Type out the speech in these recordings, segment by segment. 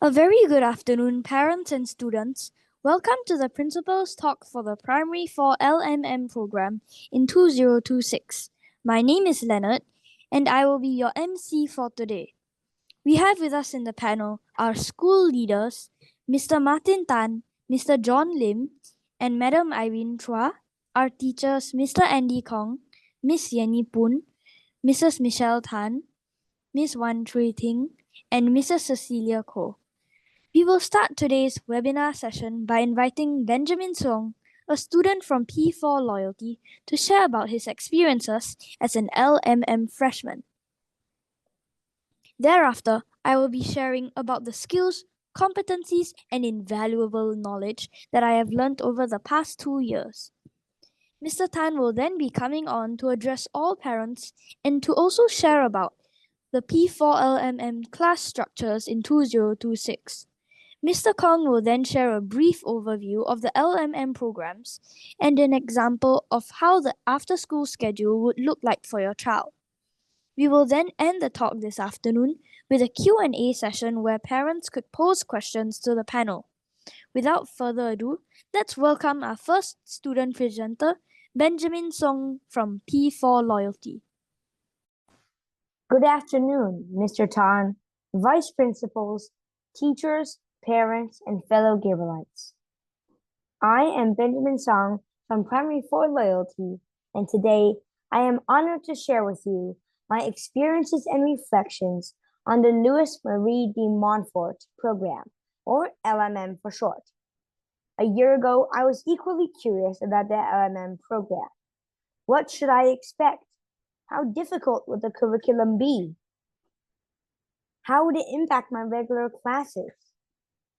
A very good afternoon, parents and students. Welcome to the Principal's Talk for the Primary 4 LMM program in 2026. My name is Leonard, and I will be your MC for today. We have with us in the panel our school leaders, Mr. Martin Tan, Mr. John Lim, and Madam Irene Chua, our teachers, Mr. Andy Kong, Miss Yenny Poon, Mrs. Michelle Tan, Miss Wan Chui Ting, and Mrs. Cecilia Koh. We will start today's webinar session by inviting Benjamin Song, a student from P4 Loyalty, to share about his experiences as an LMM freshman. Thereafter, I will be sharing about the skills, competencies, and invaluable knowledge that I have learned over the past 2 years. Mr. Tan will then be coming on to address all parents and to also share about the P4 LMM class structures in 2026. Mr. Kong will then share a brief overview of the LMM programs and an example of how the after-school schedule would look like for your child. We will then end the talk this afternoon with a Q&A session where parents could pose questions to the panel. Without further ado, let's welcome our first student presenter, Benjamin Song from P4 Loyalty. Good afternoon, Mr. Tan, Vice Principals, teachers, parents, and fellow Gabrielites. I am Benjamin Song from Primary 4 Loyalty, and today I am honored to share with you my experiences and reflections on the Louis Marie de Montfort program, or LMM for short. A year ago, I was equally curious about the LMM program. What should I expect? How difficult would the curriculum be? How would it impact my regular classes?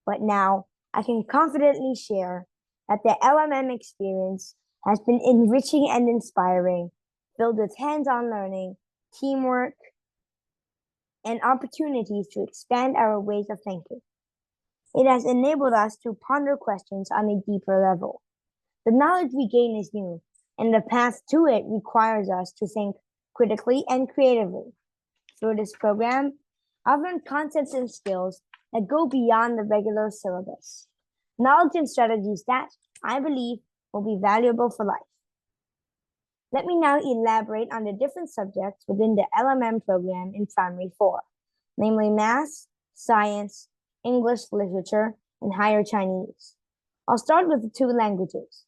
But now I can confidently share that the LMM experience has been enriching and inspiring, filled with hands-on learning, teamwork, and opportunities to expand our ways of thinking. It has enabled us to ponder questions on a deeper level. The knowledge we gain is new, and the path to it requires us to think critically and creatively. Through this program, I've learned concepts and skills that go beyond the regular syllabus. Knowledge and strategies that, I believe, will be valuable for life. Let me now elaborate on the different subjects within the LMM program in Primary 4, namely Math, Science, English Literature, and Higher Chinese. I'll start with the 2 languages.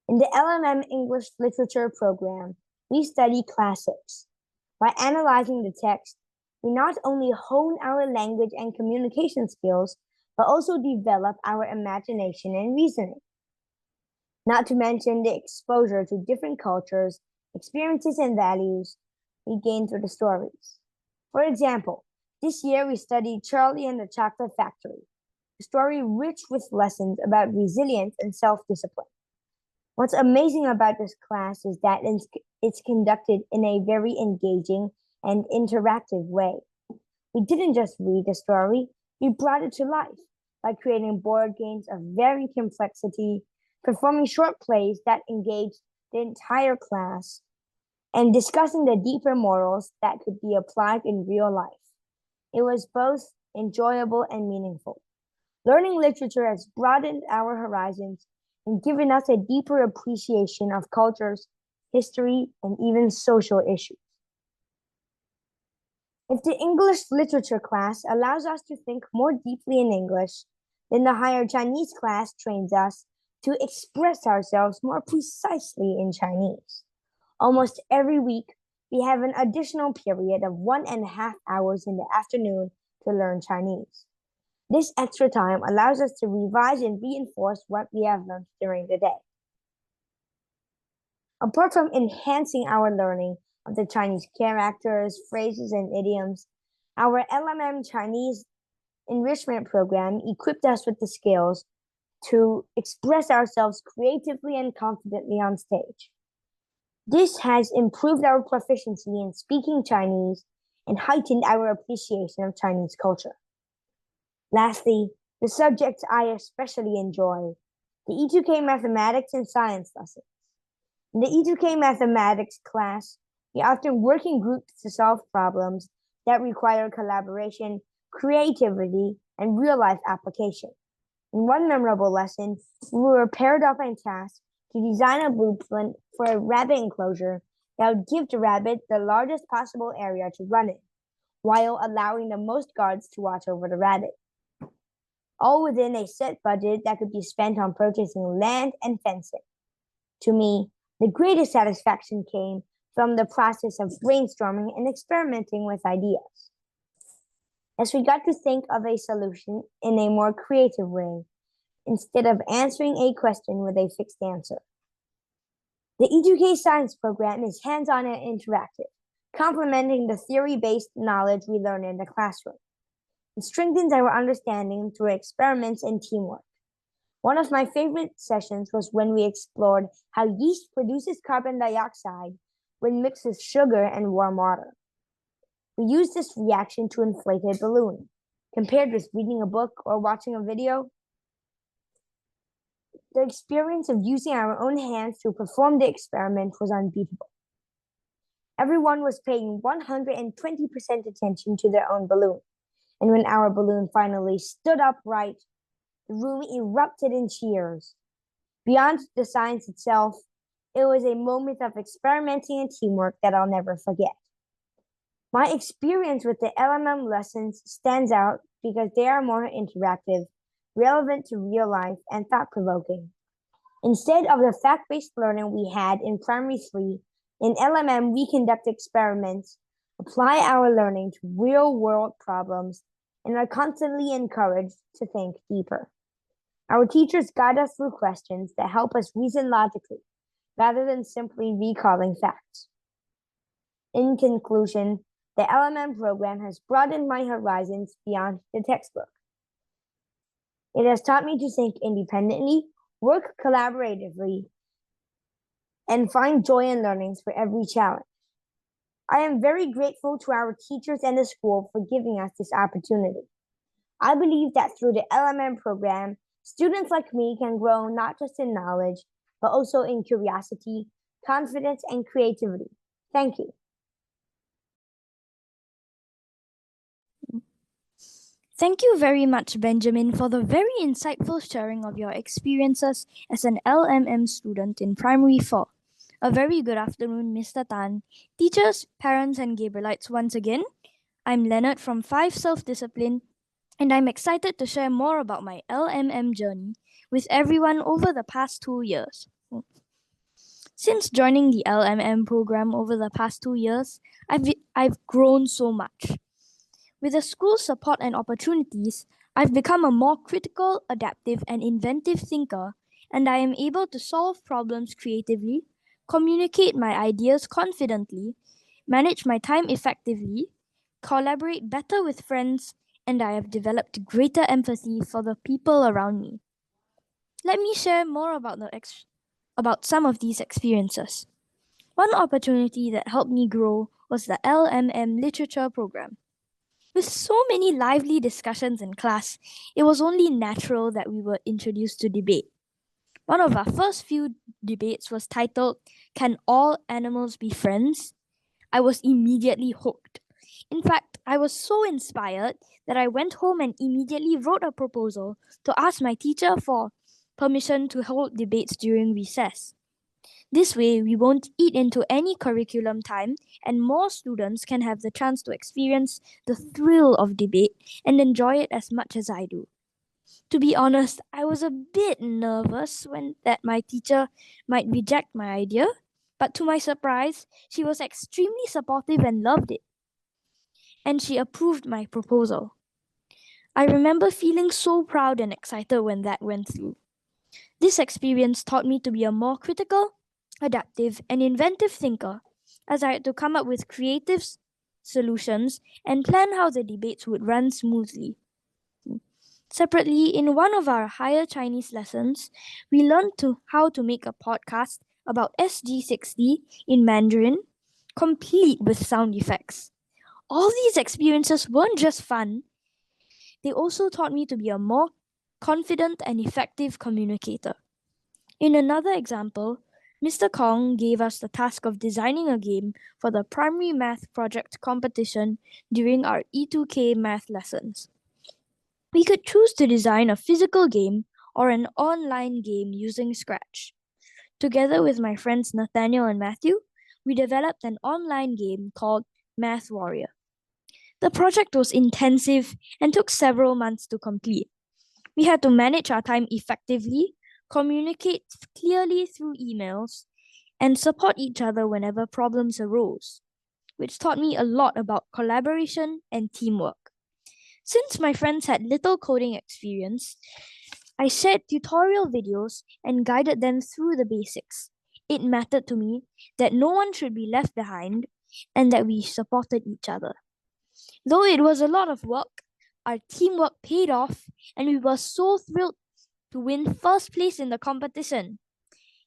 In the LMM English Literature program, we study classics. By analyzing the text, we not only hone our language and communication skills, but also develop our imagination and reasoning. Not to mention the exposure to different cultures, experiences, and values we gain through the stories. For example, this year we studied Charlie and the Chocolate Factory, a story rich with lessons about resilience and self-discipline. What's amazing about this class is that it's conducted in a very engaging and interactive way. We didn't just read the story, we brought it to life by creating board games of varying complexity, performing short plays that engaged the entire class, and discussing the deeper morals that could be applied in real life. It was both enjoyable and meaningful. Learning literature has broadened our horizons and given us a deeper appreciation of cultures, history, and even social issues. If the English literature class allows us to think more deeply in English, then the Higher Chinese class trains us to express ourselves more precisely in Chinese. Almost every week, we have an additional period of 1.5 hours in the afternoon to learn Chinese. This extra time allows us to revise and reinforce what we have learned during the day. Apart from enhancing our learning of the Chinese characters, phrases, and idioms, our LMM Chinese enrichment program equipped us with the skills to express ourselves creatively and confidently on stage. This has improved our proficiency in speaking Chinese and heightened our appreciation of Chinese culture. Lastly, the subjects I especially enjoy, the E2K mathematics and science lessons. In the E2K mathematics class, we often work in groups to solve problems that require collaboration, creativity, and real-life application. In one memorable lesson, we were paired up in task to design a blueprint for a rabbit enclosure that would give the rabbit the largest possible area to run in, while allowing the most guards to watch over the rabbit. All within a set budget that could be spent on purchasing land and fencing. To me, the greatest satisfaction came from the process of brainstorming and experimenting with ideas. As we got to think of a solution in a more creative way, instead of answering a question with a fixed answer. The E2K Science program is hands-on and interactive, complementing the theory-based knowledge we learn in the classroom. It strengthens our understanding through experiments and teamwork. One of my favorite sessions was when we explored how yeast produces carbon dioxide when mixed with sugar and warm water. We used this reaction to inflate a balloon. Compared with reading a book or watching a video, the experience of using our own hands to perform the experiment was unbeatable. Everyone was paying 120% attention to their own balloon, and when our balloon finally stood upright, the room erupted in cheers. Beyond the science itself, it was a moment of experimenting and teamwork that I'll never forget. My experience with the LMM lessons stands out because they are more interactive, relevant to real life, and thought-provoking. Instead of the fact-based learning we had in Primary 3, in LMM we conduct experiments, apply our learning to real-world problems, and are constantly encouraged to think deeper. Our teachers guide us through questions that help us reason logically, rather than simply recalling facts. In conclusion, the LMM program has broadened my horizons beyond the textbook. It has taught me to think independently, work collaboratively, and find joy in learnings for every challenge. I am very grateful to our teachers and the school for giving us this opportunity. I believe that through the LMM program, students like me can grow not just in knowledge, but also in curiosity, confidence, and creativity. Thank you. Thank you very much, Benjamin, for the very insightful sharing of your experiences as an LMM student in Primary 4. A very good afternoon, Mr. Tan, teachers, parents, and Gabrielites once again. I'm Leonard from 5 Self-Discipline, and I'm excited to share more about my LMM journey with everyone over the past 2 years. Since joining the LMM program over the past 2 years, I've grown so much. With the school's support and opportunities, I've become a more critical, adaptive, and inventive thinker, and I am able to solve problems creatively, communicate my ideas confidently, manage my time effectively, collaborate better with friends, and I have developed greater empathy for the people around me. Let me share more about some of these experiences. One opportunity that helped me grow was the LMM Literature program. With so many lively discussions in class, it was only natural that we were introduced to debate. One of our first few debates was titled, "Can All Animals Be Friends?" I was immediately hooked. In fact, I was so inspired that I went home and immediately wrote a proposal to ask my teacher for permission to hold debates during recess. This way, we won't eat into any curriculum time, and more students can have the chance to experience the thrill of debate and enjoy it as much as I do. To be honest, I was a bit nervous that my teacher might reject my idea, but to my surprise, she was extremely supportive and loved it. And she approved my proposal. I remember feeling so proud and excited when that went through. This experience taught me to be a more critical, adaptive, and inventive thinker, as I had to come up with creative solutions and plan how the debates would run smoothly. Separately, in one of our higher Chinese lessons, we learned how to make a podcast about SG60 in Mandarin, complete with sound effects. All these experiences weren't just fun, they also taught me to be a more confident and effective communicator. In another example, Mr. Kong gave us the task of designing a game for the primary math project competition during our E2K math lessons. We could choose to design a physical game or an online game using Scratch. Together with my friends Nathaniel and Matthew, we developed an online game called Math Warrior. The project was intensive and took several months to complete. We had to manage our time effectively, communicate clearly through emails, and support each other whenever problems arose, which taught me a lot about collaboration and teamwork. Since my friends had little coding experience, I shared tutorial videos and guided them through the basics. It mattered to me that no one should be left behind and that we supported each other. Though it was a lot of work, our teamwork paid off and we were so thrilled to win first place in the competition.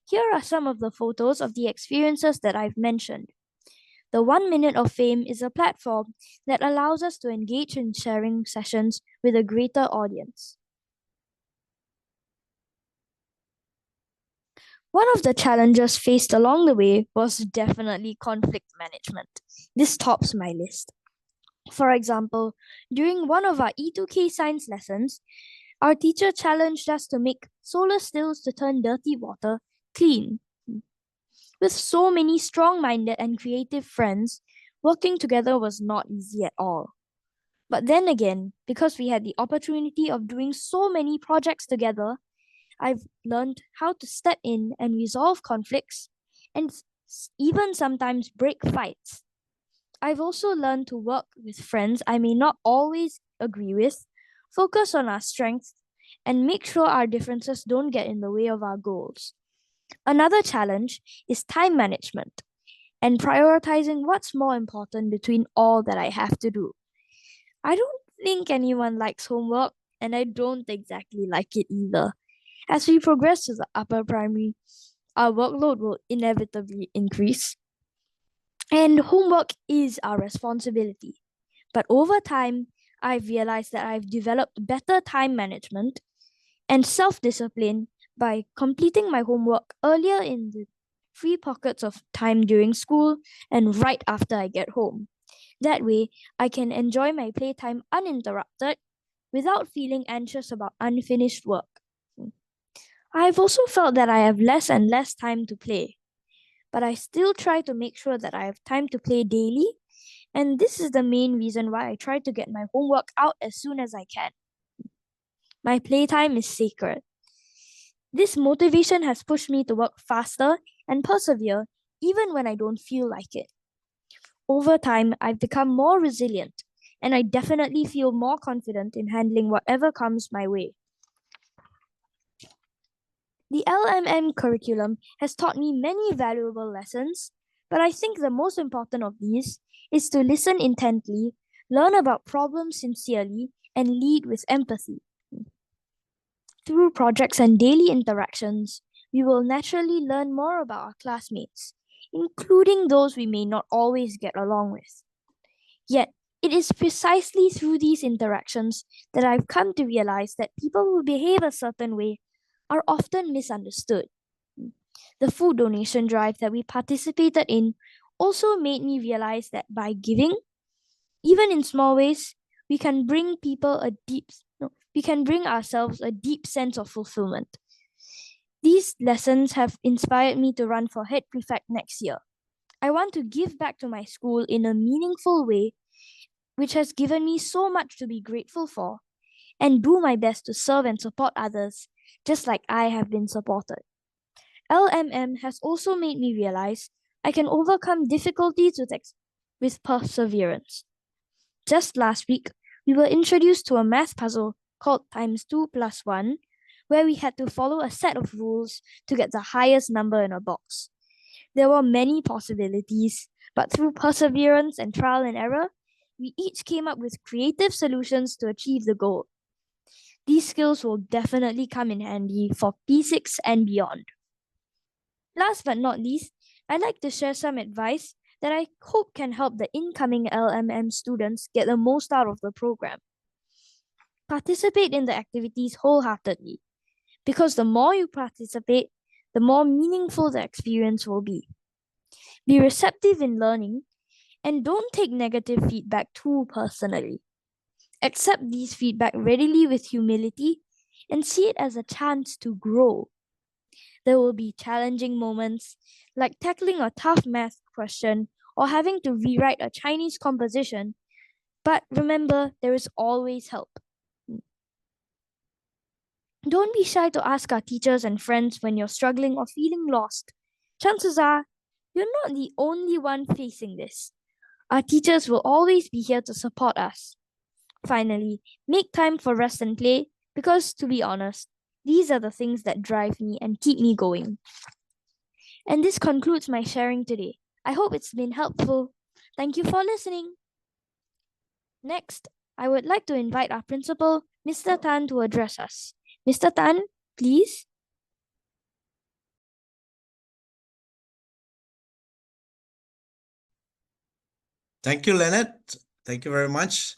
Here are some of the photos of the experiences that I've mentioned. The 1 Minute of Fame is a platform that allows us to engage in sharing sessions with a greater audience. One of the challenges faced along the way was definitely conflict management. This tops my list. For example, during one of our E2K science lessons, our teacher challenged us to make solar stills to turn dirty water clean. With so many strong minded and creative friends, working together was not easy at all. But then again, because we had the opportunity of doing so many projects together, I've learned how to step in and resolve conflicts and even sometimes break fights. I've also learned to work with friends I may not always agree with, focus on our strengths, and make sure our differences don't get in the way of our goals. Another challenge is time management and prioritizing what's more important between all that I have to do. I don't think anyone likes homework, and I don't exactly like it either. As we progress to the upper primary, our workload will inevitably increase, and homework is our responsibility. But over time, I've realized that I've developed better time management and self discipline by completing my homework earlier in the free pockets of time during school and right after I get home. That way, I can enjoy my playtime uninterrupted without feeling anxious about unfinished work. I've also felt that I have less and less time to play, but I still try to make sure that I have time to play daily, and this is the main reason why I try to get my homework out as soon as I can. My playtime is sacred. This motivation has pushed me to work faster and persevere even when I don't feel like it. Over time, I've become more resilient, and I definitely feel more confident in handling whatever comes my way. The LMM curriculum has taught me many valuable lessons, but I think the most important of these is to listen intently, learn about problems sincerely, and lead with empathy. Through projects and daily interactions, we will naturally learn more about our classmates, including those we may not always get along with. Yet, it is precisely through these interactions that I've come to realize that people who behave a certain way are often misunderstood. The food donation drive that we participated in also made me realize that by giving, even in small ways, we can bring people a deep no, we can bring ourselves a deep sense of fulfillment. These lessons have inspired me to run for head prefect next year. I want to give back to my school in a meaningful way, which has given me so much to be grateful for, and do my best to serve and support others, just like I have been supported. LMM has also made me realize I can overcome difficulties with perseverance. Just last week, we were introduced to a math puzzle called times 2 plus 1, where we had to follow a set of rules to get the highest number in a box. There were many possibilities, but through perseverance and trial and error, we each came up with creative solutions to achieve the goal. These skills will definitely come in handy for P6 and beyond. Last but not least, I'd like to share some advice that I hope can help the incoming LMM students get the most out of the program. Participate in the activities wholeheartedly, because the more you participate, the more meaningful the experience will be. Be receptive in learning and don't take negative feedback too personally. Accept these feedback readily with humility and see it as a chance to grow. There will be challenging moments, like tackling a tough math question or having to rewrite a Chinese composition, but remember, there is always help. Don't be shy to ask our teachers and friends when you're struggling or feeling lost. Chances are, you're not the only one facing this. Our teachers will always be here to support us. Finally, make time for rest and play because, to be honest, these are the things that drive me and keep me going. And this concludes my sharing today. I hope it's been helpful. Thank you for listening. Next, I would like to invite our principal, Mr. Tan, to address us. Mr. Tan, please. Thank you, Leonard. Thank you very much.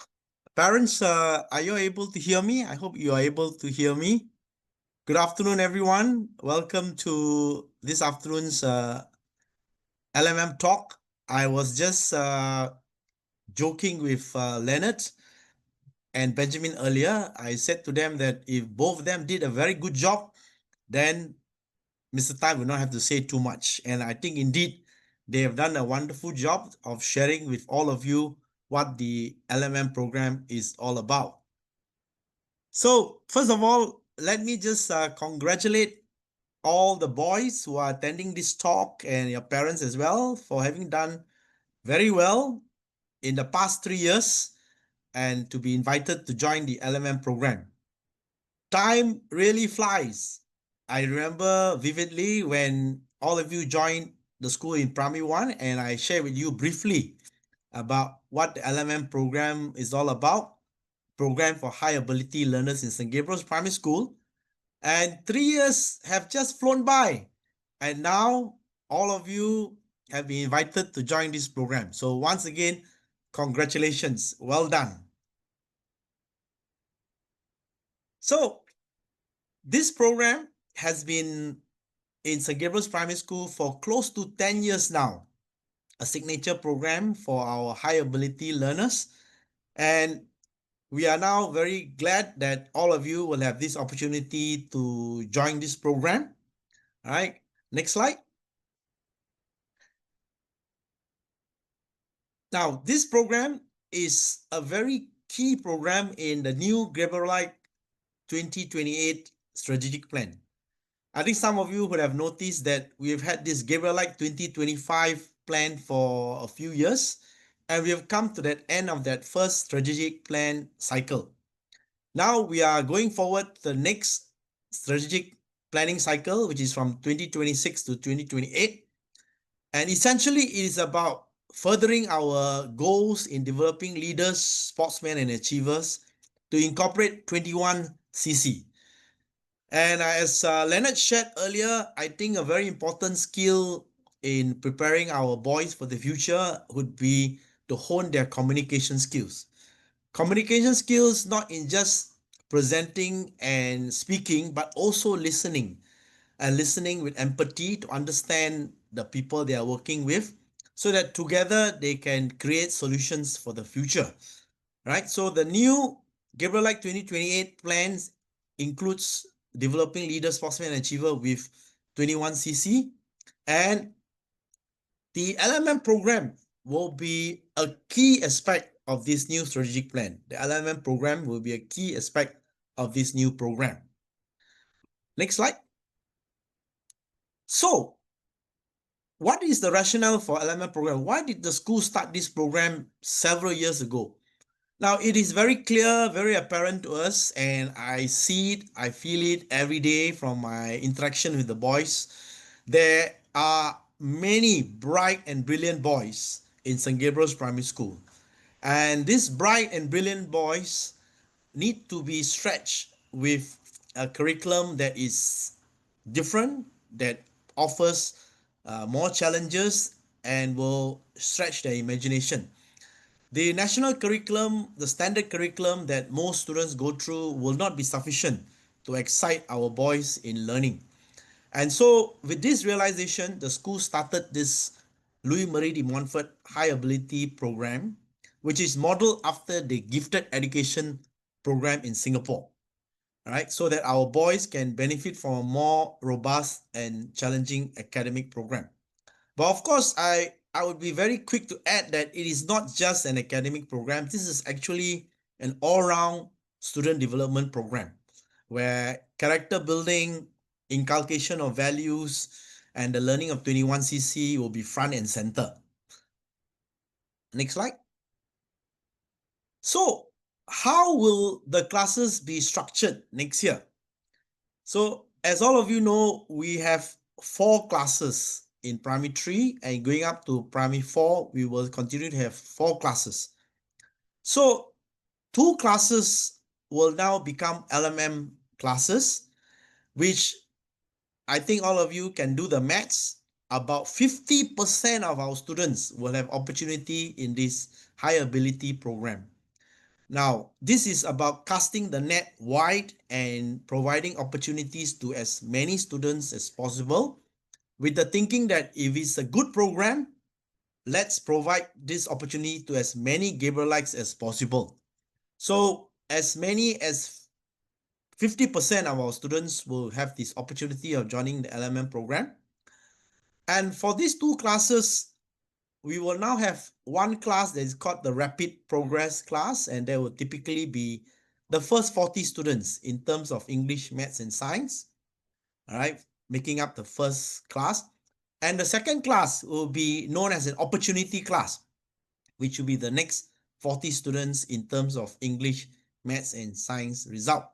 Parents, are you able to hear me? I hope you are able to hear me. Good afternoon, everyone. Welcome to this afternoon's LMM talk. I was just joking with Leonard and Benjamin earlier. I said to them that if both of them did a very good job, then Mr. Tai will not have to say too much. And I think indeed they have done a wonderful job of sharing with all of you what the LMM program is all about. So first of all, let me just congratulate all the boys who are attending this talk and your parents as well for having done very well in the past 3 years and to be invited to join the LMM program. Time really flies. I remember vividly when all of you joined the school in primary one, and I shared with you briefly about what the LMM program is all about. Program for high ability learners in St. Gabriel's Primary School. And 3 years have just flown by. And now all of you have been invited to join this program. So once again, congratulations. Well done. So this program has been in St. Gabriel's Primary School for close to 10 years now. A signature program for our high ability learners. And we are now very glad that all of you will have this opportunity to join this program. All right, next slide. Now, this program is a very key program in the new Gabrielite 2028 strategic plan. I think some of you would have noticed that we've had this Gabrielite 2025 plan for a few years, and we have come to that end of that first strategic plan cycle. Now we are going forward to the next strategic planning cycle, which is from 2026 to 2028. And essentially, it is about furthering our goals in developing leaders, sportsmen, and achievers to incorporate 21CC. And as Leonard shared earlier, I think a very important skill in preparing our boys for the future would be to hone their communication skills. Communication skills not in just presenting and speaking, but also listening and listening with empathy to understand the people they are working with so that together they can create solutions for the future. Right? So the new Gabrielite 2028 plans includes developing leaders, sportsmen, and achiever with 21CC, and the LMM program will be a key aspect of this new strategic plan. The LMM program will be a key aspect of this new program. Next slide. So, what is the rationale for LMM program? Why did the school start this program several years ago? Now, it is very clear, very apparent to us, and I see it, I feel it every day from my interaction with the boys. There are many bright and brilliant boys in St. Gabriel's Primary School. And these bright and brilliant boys need to be stretched with a curriculum that is different, that offers more challenges and will stretch their imagination. The national curriculum, the standard curriculum that most students go through will not be sufficient to excite our boys in learning. And so with this realization, the school started this Louis Marie de Montfort High Ability Program which is modeled after the gifted education program in Singapore. All right, so that our boys can benefit from a more robust and challenging academic program. But of course, I would be very quick to add that it is not just an academic program. This is actually an all-round student development program where character building, inculcation of values, and the learning of 21cc will be front and center. Next slide. So, how will the classes be structured next year? So, as all of you know, we have 4 classes in primary 3, and going up to primary 4, we will continue to have 4 classes. So, 2 classes will now become LMM classes, which I think all of you can do the maths. About 50% of our students will have opportunity in this high ability program. Now, this is about casting the net wide and providing opportunities to as many students as possible, with the thinking that if it's a good program, let's provide this opportunity to as many Gabrielites as possible. So as many as 50% of our students will have this opportunity of joining the LMM program. And for these 2 classes, we will now have one class that is called the Rapid Progress class, and there will typically be the first 40 students in terms of English, Maths, and Science, all right, making up the first class. And the second class will be known as an opportunity class, which will be the next 40 students in terms of English, Maths, and Science result.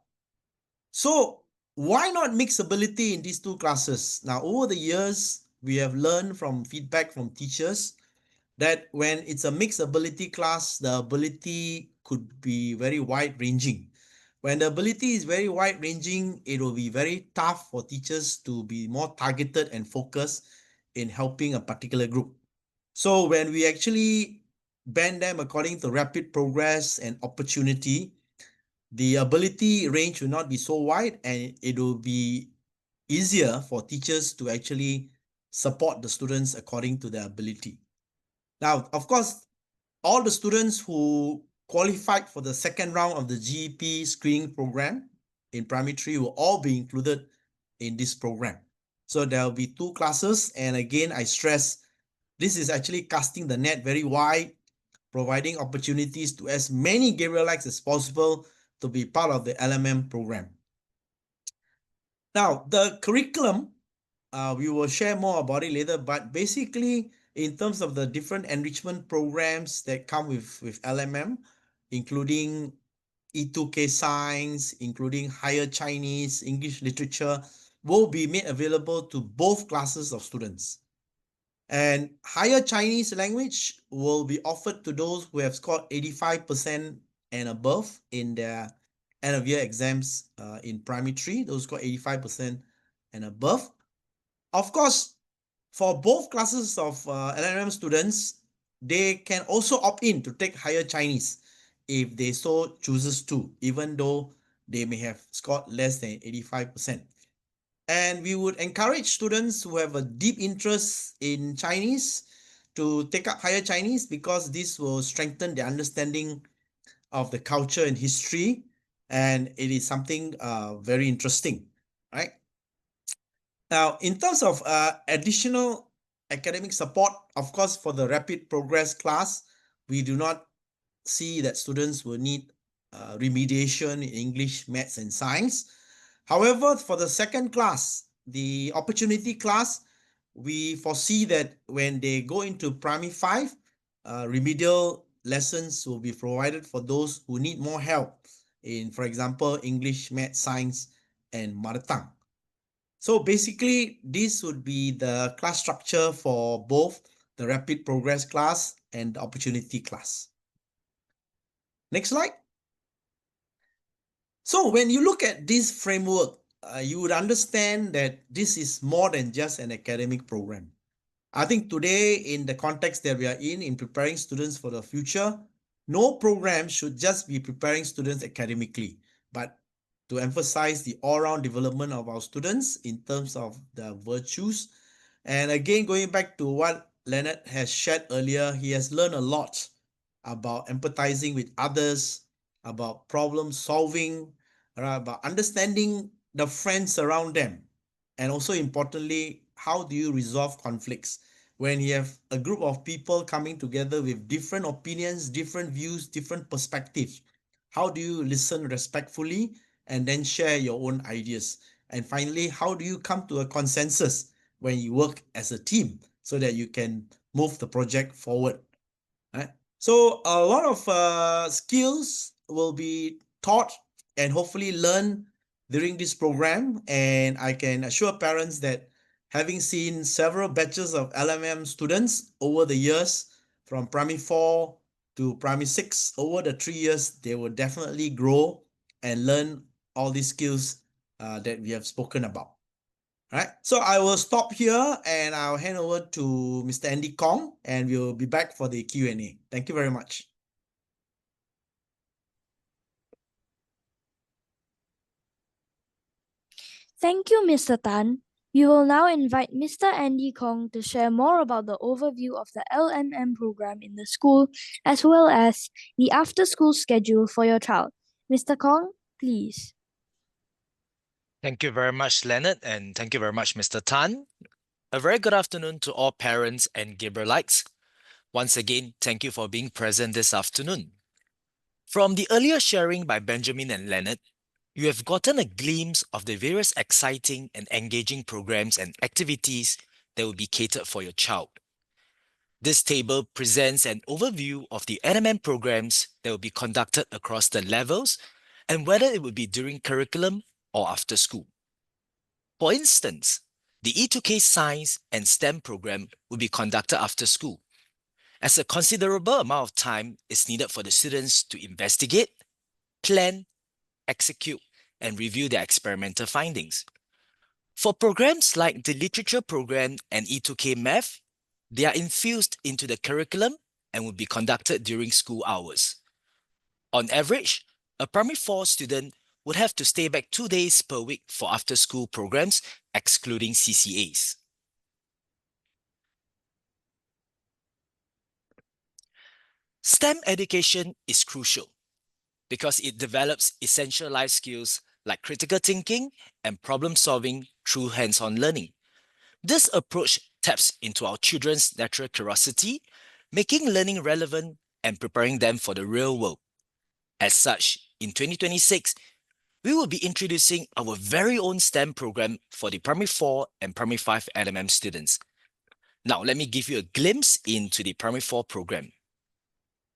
So why not mix ability in these 2 classes? Now, over the years, we have learned from feedback from teachers that when it's a mixed ability class, the ability could be very wide ranging. When the ability is very wide ranging, it will be very tough for teachers to be more targeted and focused in helping a particular group. So when we actually band them according to rapid progress and opportunity, the ability range will not be so wide, and it will be easier for teachers to actually support the students according to their ability. Now, of course, all the students who qualified for the second round of the GEP screening program in primary 3 will all be included in this program. So there will be 2 classes, and again, I stress this is actually casting the net very wide, providing opportunities to as many Gabrielites as possible to be part of the LMM program. Now, the curriculum, we will share more about it later, but basically, in terms of the different enrichment programs that come with LMM, including E2K Science, including higher Chinese, English literature, will be made available to both classes of students. And higher Chinese language will be offered to those who have scored 85% and above in their end of year exams in primary 3, those scored 85% and above. Of course, for both classes of LMM students, they can also opt in to take higher Chinese if they so chooses to, even though they may have scored less than 85%. And we would encourage students who have a deep interest in Chinese to take up higher Chinese, because this will strengthen their understanding of the culture and history, and it is something very interesting, right? Now, in terms of additional academic support, of course, for the rapid progress class, we do not see that students will need remediation in English, Maths, and Science. However, for the second class, the opportunity class, we foresee that when they go into primary 5, remedial lessons will be provided for those who need more help in, for example, English, Maths, Science, and Mother Tongue. So basically, this would be the class structure for both the rapid progress class and the opportunity class. Next slide. So when you look at this framework, you would understand that this is more than just an academic program. I think today, in the context that we are in preparing students for the future, no program should just be preparing students academically, but to emphasize the all-round development of our students in terms of the virtues. And again, going back to what Leonard has shared earlier, he has learned a lot about empathizing with others, about problem solving, right, about understanding the friends around them, and also importantly, how do you resolve conflicts when you have a group of people coming together with different opinions, different views, different perspectives? How do you listen respectfully and then share your own ideas? And finally, how do you come to a consensus when you work as a team so that you can move the project forward? Right? So a lot of skills will be taught and hopefully learned during this program. And I can assure parents that having seen several batches of LMM students over the years, from primary 4 to primary 6, over the 3 years, they will definitely grow and learn all these skills that we have spoken about. All right, so I will stop here and I'll hand over to Mr. Andy Kong and we'll be back for the Q&A. Thank you very much. Thank you, Mr. Tan. We will now invite Mr. Andy Kong to share more about the overview of the LMM program in the school, as well as the after-school schedule for your child. Mr. Kong, please. Thank you very much, Leonard, and thank you very much, Mr. Tan. A very good afternoon to all parents and Gabrielites. Once again, thank you for being present this afternoon. From the earlier sharing by Benjamin and Leonard, you have gotten a glimpse of the various exciting and engaging programs and activities that will be catered for your child. This table presents an overview of the LMM programs that will be conducted across the levels and whether it will be during curriculum or after school. For instance, the E2K Science and STEM program will be conducted after school, as a considerable amount of time is needed for the students to investigate, plan, execute, and review their experimental findings. For programs like the Literature program and E2K Math, they are infused into the curriculum and will be conducted during school hours. On average, a primary 4 student would have to stay back 2 days per week for after-school programs, excluding CCAs. STEM education is crucial because it develops essential life skills like critical thinking and problem solving through hands-on learning. This approach taps into our children's natural curiosity, making learning relevant and preparing them for the real world. As such, in 2026, we will be introducing our very own STEM program for the Primary 4 and Primary 5 LMM students. Now, let me give you a glimpse into the Primary 4 program.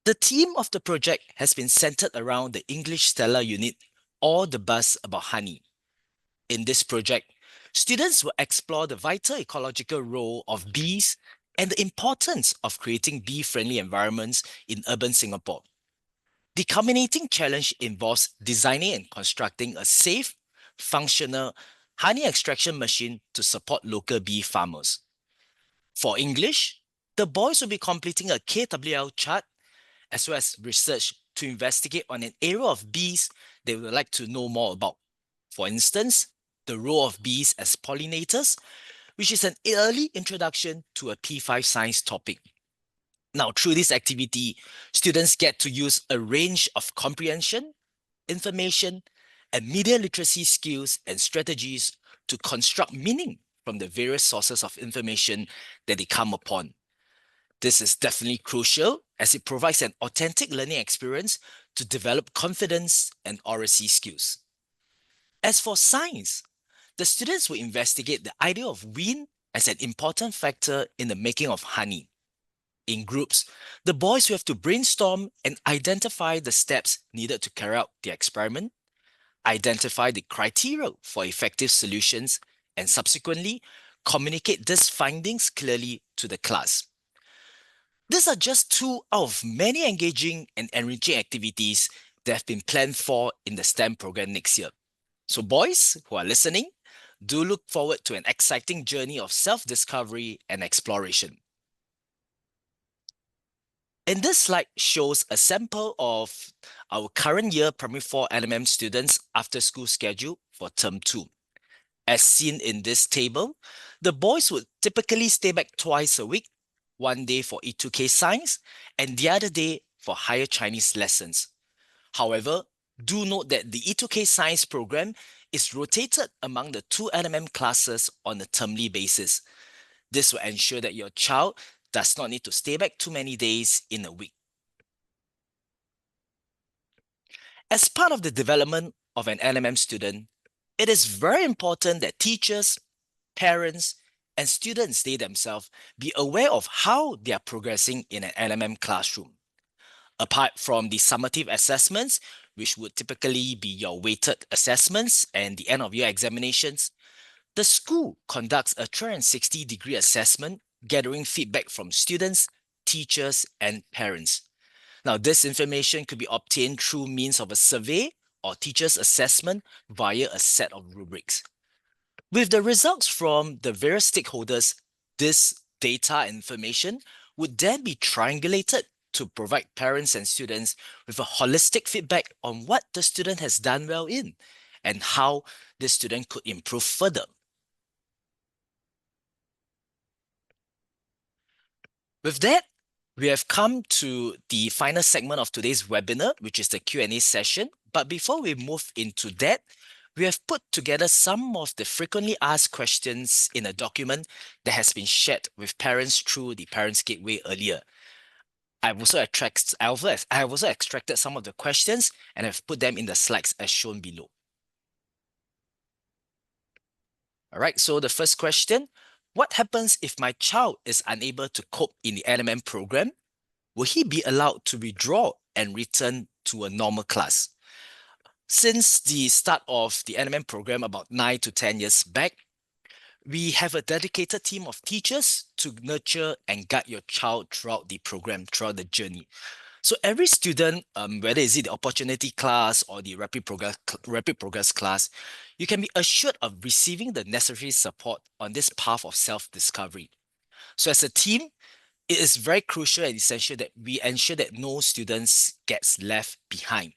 The theme of the project has been centered around the English Stellar unit, or the buzz about honey. In this project, students will explore the vital ecological role of bees and the importance of creating bee-friendly environments in urban Singapore. The culminating challenge involves designing and constructing a safe, functional honey extraction machine to support local bee farmers. For English, the boys will be completing a KWL chart as well as research to investigate on an area of bees they would like to know more about. For instance, the role of bees as pollinators, which is an early introduction to a P5 science topic. Now, through this activity, students get to use a range of comprehension, information, and media literacy skills and strategies to construct meaning from the various sources of information that they come upon. This is definitely crucial as it provides an authentic learning experience to develop confidence and oracy skills. As for science, the students will investigate the idea of wind as an important factor in the making of honey. In groups, the boys will have to brainstorm and identify the steps needed to carry out the experiment, identify the criteria for effective solutions, and subsequently communicate these findings clearly to the class. These are just two out of many engaging and enriching activities that have been planned for in the STEM program next year. So boys who are listening, do look forward to an exciting journey of self-discovery and exploration. And this slide shows a sample of our current year Primary 4 LMM students after school schedule for Term 2. As seen in this table, the boys would typically stay back twice a week, one day for E2K Science and the other day for higher Chinese lessons. However, do note that the E2K Science program is rotated among the two LMM classes on a termly basis. This will ensure that your child does not need to stay back too many days in a week. As part of the development of an LMM student, it is very important that teachers, parents, and students they themselves be aware of how they are progressing in an LMM classroom. Apart from the summative assessments, which would typically be your weighted assessments and the end of year examinations, the school conducts a 360-degree assessment, gathering feedback from students, teachers, and parents. Now, this information could be obtained through means of a survey or teacher's assessment via a set of rubrics. With the results from the various stakeholders, this data and information would then be triangulated to provide parents and students with a holistic feedback on what the student has done well in and how the student could improve further. With that, we have come to the final segment of today's webinar, which is the Q&A session. But before we move into that, we have put together some of the frequently asked questions in a document that has been shared with parents through the Parents Gateway earlier. I have also extracted some of the questions and have put them in the slides as shown below. All right, so the first question, what happens if my child is unable to cope in the LMM program? Will he be allowed to withdraw and return to a normal class? Since the start of the LMM program about 9 to 10 years back, we have a dedicated team of teachers to nurture and guide your child throughout the program, throughout the journey. So every student, whether is it the opportunity class or the rapid progress class, you can be assured of receiving the necessary support on this path of self-discovery. So as a team, it is very crucial and essential that we ensure that no students gets left behind.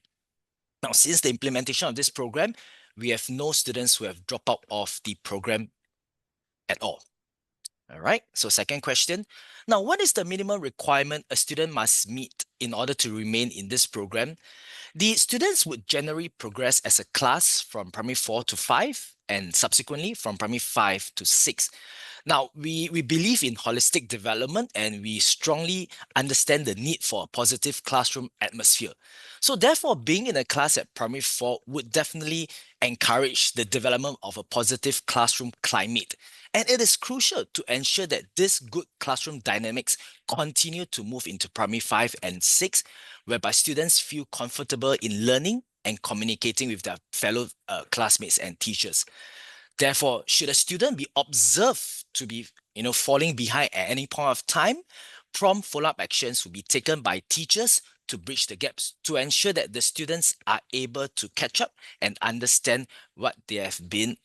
Now, since the implementation of this program, we have no students who have dropped out of the program at all. All right, so second question. Now, what is the minimum requirement a student must meet in order to remain in this program? The students would generally progress as a class from primary 4 to 5 and subsequently from primary 5 to 6. Now, we believe in holistic development and we strongly understand the need for a positive classroom atmosphere. So therefore, being in a class at primary 4 would definitely encourage the development of a positive classroom climate. And it is crucial to ensure that this good classroom dynamics continue to move into primary 5 and 6, whereby students feel comfortable in learning and communicating with their fellow classmates and teachers. Therefore, should a student be observed to be falling behind at any point of time, prompt follow-up actions will be taken by teachers to bridge the gaps to ensure that the students are able to catch up and understand what they have been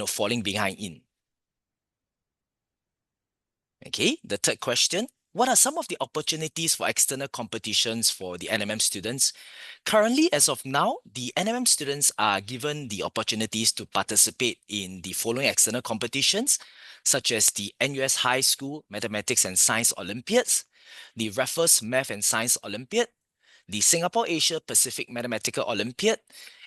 falling behind in. Okay, the third question. What are some of the opportunities for external competitions for the NMM students? Currently, as of now, the NMM students are given the opportunities to participate in the following external competitions, such as the NUS High School Mathematics and Science Olympiads, the Raffles Math and Science Olympiad, the Singapore Asia Pacific Mathematical Olympiad,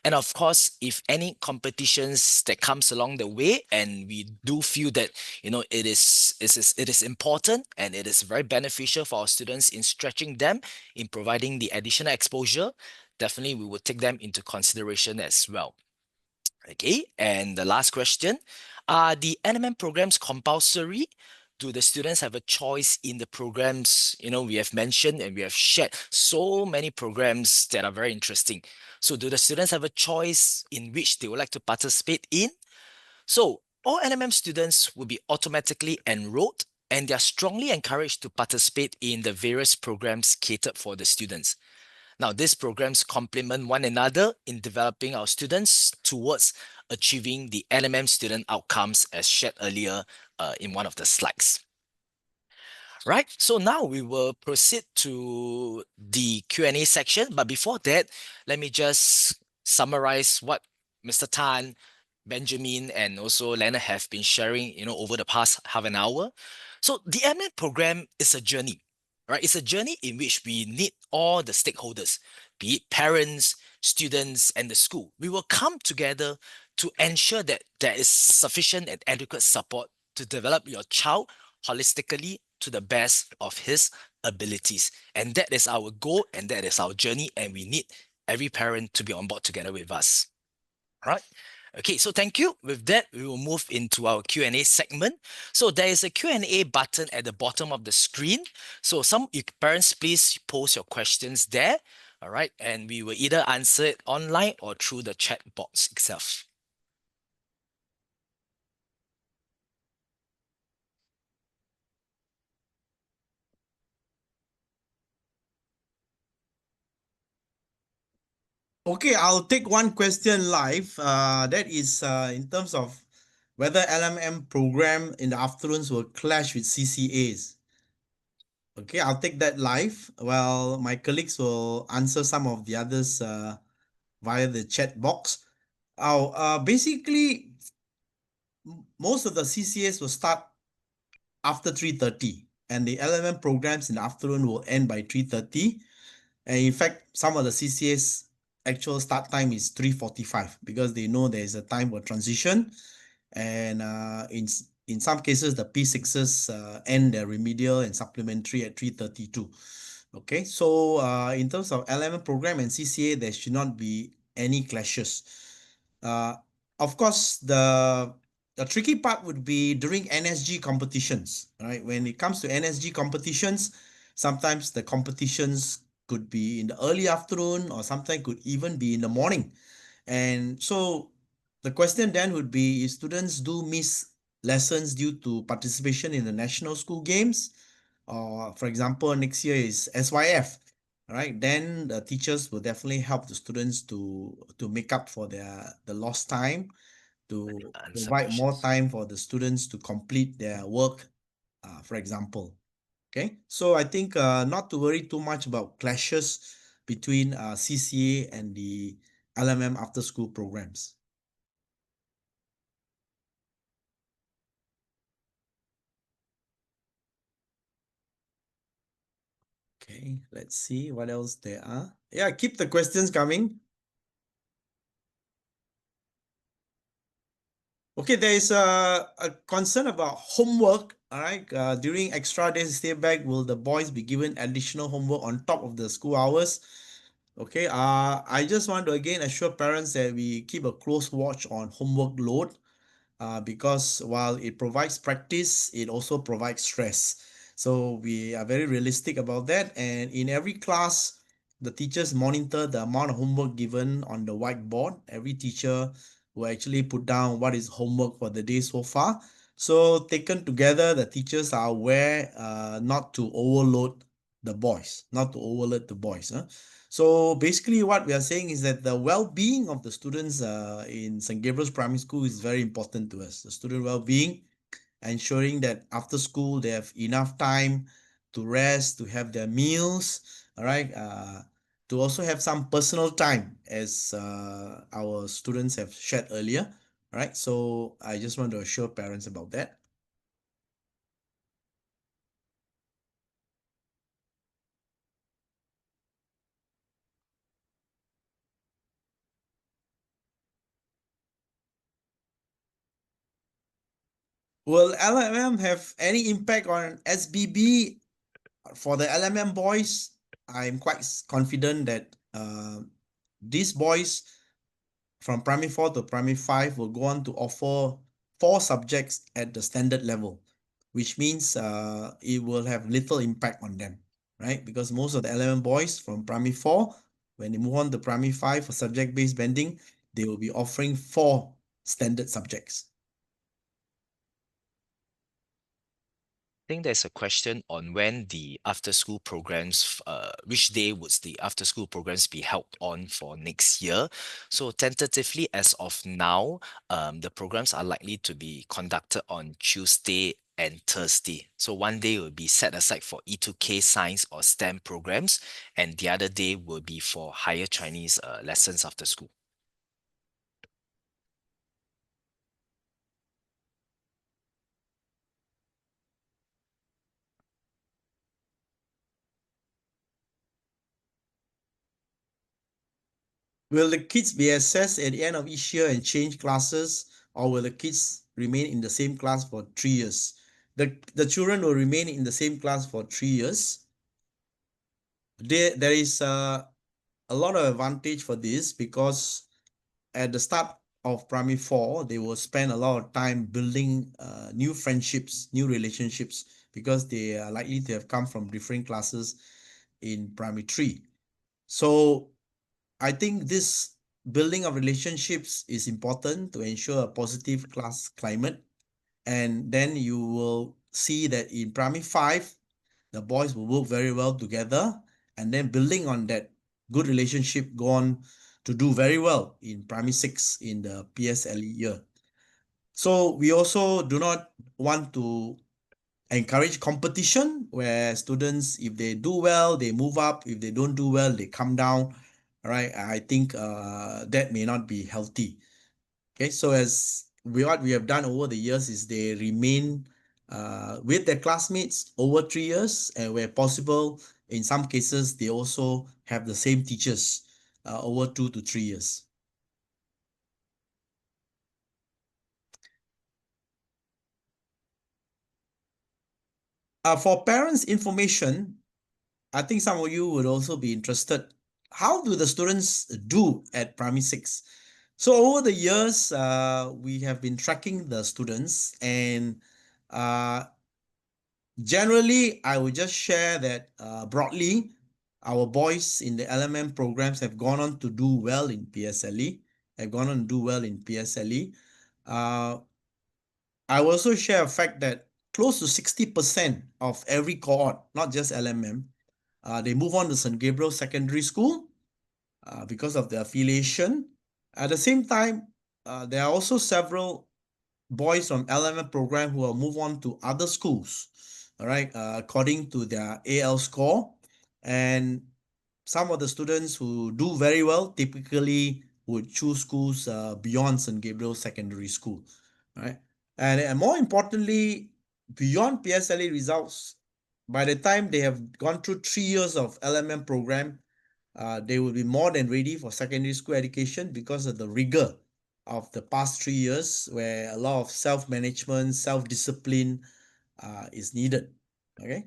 and of course, if any competitions that comes along the way, and we do feel that it is important and it is very beneficial for our students in stretching them, in providing the additional exposure, definitely we would take them into consideration as well. Okay, and the last question, are the NMM programs compulsory? Do the students have a choice in the programs? We have mentioned and we have shared so many programs that are very interesting. So do the students have a choice in which they would like to participate in? So all NMM students will be automatically enrolled and they are strongly encouraged to participate in the various programs catered for the students. Now, these programs complement one another in developing our students towards achieving the LMM student outcomes as shared earlier in one of the slides. Right, so now we will proceed to the Q&A section. But before that, let me just summarize what Mr. Tan, Benjamin, and also Leonard have been sharing over the past half an hour. So the LMM program is a journey. right? It's a journey in which we need all the stakeholders, be it parents, students, and the school. We will come together to ensure that there is sufficient and adequate support to develop your child holistically to the best of his abilities. And that is our goal and that is our journey. And we need every parent to be on board together with us. All right. Okay, so thank you. With that, we will move into our Q&A segment. So there is a Q&A button at the bottom of the screen. So some parents, please post your questions there. All right, and we will either answer it online or through the chat box itself. Okay, I'll take one question live. That is in terms of whether LMM program in the afternoons will clash with CCAs. Okay, I'll take that live. Well, my colleagues will answer some of the others via the chat box. Basically, most of the CCAs will start after 3:30, and the LMM programs in the afternoon will end by 3:30. And in fact, some of the CCAs actual start time is 3:45 because they know there is a time for transition. And in some cases, the P6s end their remedial and supplementary at 3:32. Okay, so in terms of LMM program and CCA, there should not be any clashes. Uh, of course, the tricky part would be during NSG competitions, right? When it comes to NSG competitions, sometimes the competitions could be in the early afternoon or sometimes could even be in the morning. And so the question then would be if students do miss lessons due to participation in the national school games, or for example, next year is SYF, right? Then the teachers will definitely help the students to make up for the lost time, to Answer provide more questions. time for the students to complete their work, for example. Okay, so I think not to worry too much about clashes between CCA and the LMM after school programs. Okay, let's see what else there are. Yeah, keep the questions coming. Okay, there is a concern about homework. All right, during extra days stay back, will the boys be given additional homework on top of the school hours? Okay, I just want to again assure parents that we keep a close watch on homework load, because while it provides practice, it also provides stress. So we are very realistic about that. And in every class, the teachers monitor the amount of homework given on the whiteboard. Every teacher will actually put down what is homework for the day so far. So taken together, the teachers are aware not to overload the boys, not to overload the boys. So basically, what we are saying is that the well-being of the students in St. Gabriel's Primary School is very important to us. The student well-being, ensuring that after school they have enough time to rest, to have their meals, all right, to also have some personal time, as our students have shared earlier. All right, so I just want to assure parents about that. Will LMM have any impact on SBB? For the LMM boys, I'm quite confident that these boys from primary 4 to primary 5 will go on to offer 4 subjects at the standard level, which means it will have little impact on them, right? Because most of the LMM boys from primary 4, when they move on to primary 5 for subject-based bending, they will be offering 4 standard subjects. I think there's a question on when the after school programs, which day would the after school programs be held on for next year? So tentatively, as of now, the programs are likely to be conducted on Tuesday and Thursday. So one day will be set aside for E2K science or STEM programs, and the other day will be for higher Chinese lessons after school. Will the kids be assessed at the end of each year and change classes, or will the kids remain in the same class for 3 years? The children will remain in the same class for 3 years. There is a lot of advantage for this, because at the start of primary 4, they will spend a lot of time building new friendships, new relationships, because they are likely to have come from different classes in primary 3. So I think this building of relationships is important to ensure a positive class climate. And then you will see that in primary 5, the boys will work very well together, and then building on that good relationship, go on to do very well in primary 6 in the PSLE year. So we also do not want to encourage competition, where students, if they do well, they move up; if they don't do well, they come down. All right, I think that may not be healthy. Okay, so what we have done over the years is they remain with their classmates over 3 years, and where possible, in some cases, they also have the same teachers over 2 to 3 years. For parents' information, I think some of you would also be interested. How do the students do at primary 6? So over the years, we have been tracking the students, and generally, I would just share that broadly, our boys in the LMM programs have gone on to do well in PSLE, have gone on to do well in PSLE. I will also share a fact that close to 60% of every cohort, not just LMM, they move on to St. Gabriel Secondary School because of the affiliation. At the same time, there are also several boys from LMM program who will move on to other schools, all right, according to their AL score. And some of the students who do very well typically would choose schools beyond St. Gabriel Secondary School, right? And more importantly, beyond PSLE results, by the time they have gone through 3 years of LMM program, they will be more than ready for secondary school education, because of the rigor of the past 3 years, where a lot of self-management, self-discipline is needed. Okay.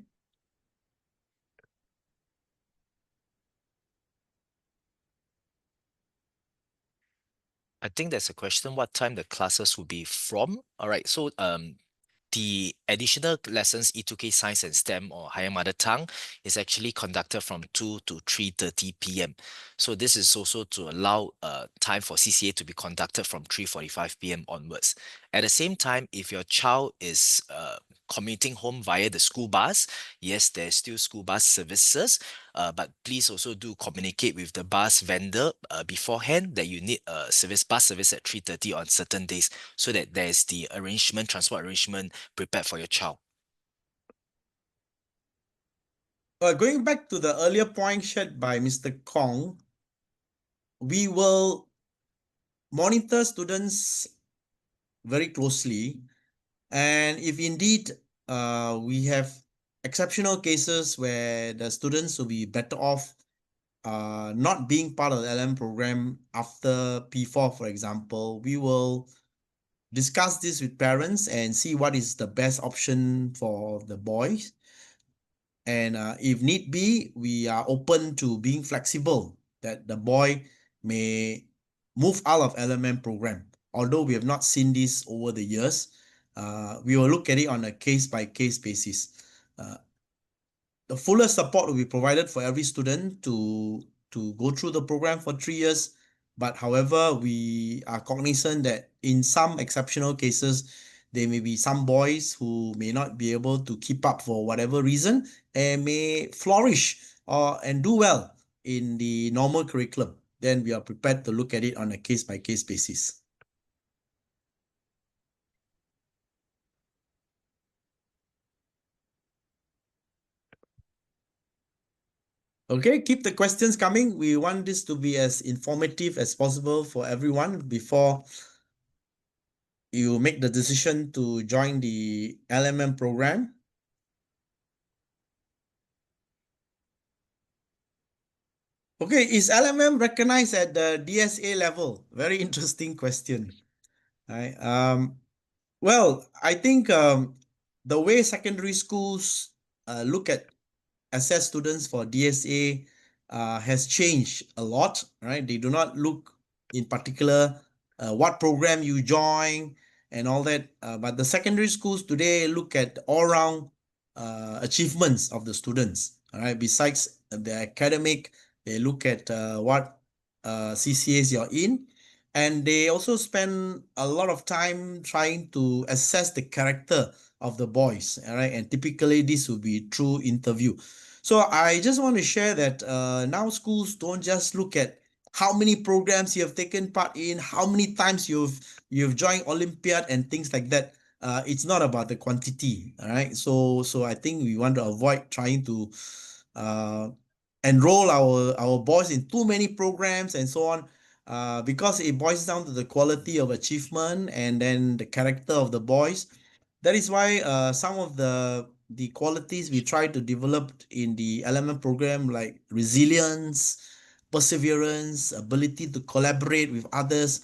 I think there's a question what time the classes will be from. All right, so the additional lessons E2K Science and STEM or Higher Mother Tongue is actually conducted from 2 to 3:30 p.m. So this is also to allow time for CCA to be conducted from 3:45 p.m. onwards. At the same time, if your child is commuting home via the school bus, yes, there's still school bus services, but please also do communicate with the bus vendor beforehand that you need a bus service at 3:30 on certain days, so that there's the transport arrangement prepared for your child. Going back to the earlier point shared by Mr. Kong, we will monitor students very closely, and if indeed we have exceptional cases where the students will be better off not being part of the LM program after P4, for example, we will discuss this with parents and see what is the best option for the boys. And if need be, we are open to being flexible, that the boy may move out of LMM program. Although we have not seen this over the years, we will look at it on a case-by-case basis. The fullest support will be provided for every student to go through the program for 3 years. But however, we are cognizant that in some exceptional cases, there may be some boys who may not be able to keep up for whatever reason, and may flourish and do well in the normal curriculum. Then we are prepared to look at it on a case-by-case basis. Okay, keep the questions coming. We want this to be as informative as possible for everyone before you make the decision to join the LMM program. Okay, is LMM recognized at the DSA level? Very interesting question. Right. Well, I think the way secondary schools look at assess students for DSA has changed a lot, right? They do not look in particular what program you join and all that. But the secondary schools today look at all round achievements of the students. All right. Besides the academic, they look at what CCAs you're in. And they also spend a lot of time trying to assess the character of the boys. All right. And typically, this will be through interview. So I just want to share that now schools don't just look at how many programs you have taken part in, how many times you've joined Olympiad and things like that. It's not about the quantity, all right. So I think we want to avoid trying to uh, enroll our boys in too many programs and so on, because it boils down to the quality of achievement and then the character of the boys. That is why some of the qualities we try to develop in the LMM program, like resilience, perseverance, ability to collaborate with others,